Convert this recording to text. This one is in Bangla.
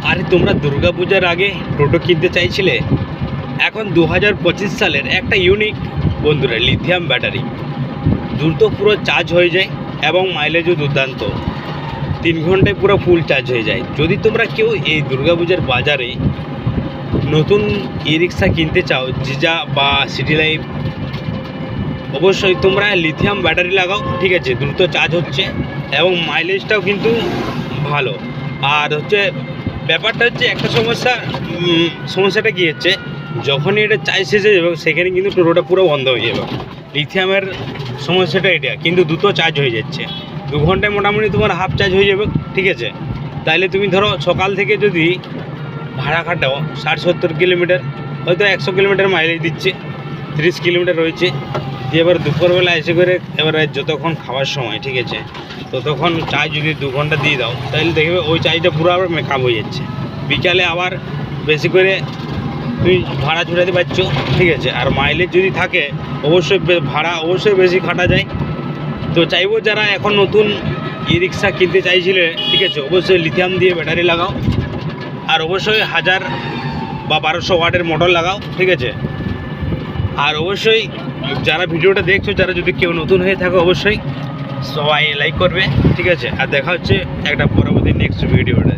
আরে তোমরা দুর্গাপূজার আগে টোটো কিনতে চাইছিলে, এখন 2025 সালের একটা ইউনিক বন্ধুরা লিথিয়াম ব্যাটারি, দ্রুত পুরো চার্জ হয়ে যায় এবং মাইলেজও দুর্দান্ত। 3 ঘন্টায় পুরো ফুল চার্জ হয়ে যায়। যদি তোমরা কেউ এই দুর্গাপূজার বাজারে নতুন ই রিক্সা কিনতে চাও, জিজা বা সিটি লাইফ, অবশ্যই তোমরা লিথিয়াম ব্যাটারি লাগাও, ঠিক আছে? দ্রুত চার্জ হচ্ছে এবং মাইলেজটাও কিন্তু ভালো। আর হচ্ছে ব্যাপারটা হচ্ছে একটা সমস্যাটা কী হচ্ছে, যখনই এটা চার্জ শেষ হয়ে যাবে সেখানে কিন্তু টোটোটা পুরো বন্ধ হয়ে যাবে। লিথিয়ামের সমস্যাটা এটা, কিন্তু দ্রুত চার্জ হয়ে যাচ্ছে। 2 ঘন্টায় মোটামুটি তোমার হাফ চার্জ হয়ে যাবে, ঠিক আছে? তাইলে তুমি ধরো সকাল থেকে যদি ভাড়া খাটাও 60-70 কিলোমিটার, হয়তো 100 কিলোমিটার মাইলেজ দিচ্ছে, 30 কিলোমিটার রয়েছে। দিয়ে এবার দুপুরবেলা এসে করে এবারে যতক্ষণ খাওয়ার সময়, ঠিক আছে, ততক্ষণ চার্জ যদি 2 ঘন্টা দিয়ে দাও, তাহলে দেখবে ওই চার্জটা পুরো আবার মেকআপ হয়ে যাচ্ছে। বিকালে আবার বেশি করে তুমি ভাড়া ছুটাতে পারছো, ঠিক আছে? আর মাইলেজ যদি থাকে অবশ্যই ভাড়া অবশ্যই বেশি খাটা যায়। তো চাইবো যারা এখন নতুন ই রিক্সা কিনতে চাইছিলে, ঠিক আছে, অবশ্যই লিথিয়াম দিয়ে ব্যাটারি লাগাও। আর অবশ্যই 1000 বা 1200 ওয়াটের মোটর লাগাও, ঠিক আছে? আর অবশ্যই যারা ভিডিওটা দেখছো, যারা যদি কেউ নতুন হয়ে থাকে, অবশ্যই সবাই লাইক করবে, ঠিক আছে? আর দেখা হচ্ছে একটা পরবর্তী নেক্সট ভিডিওটা।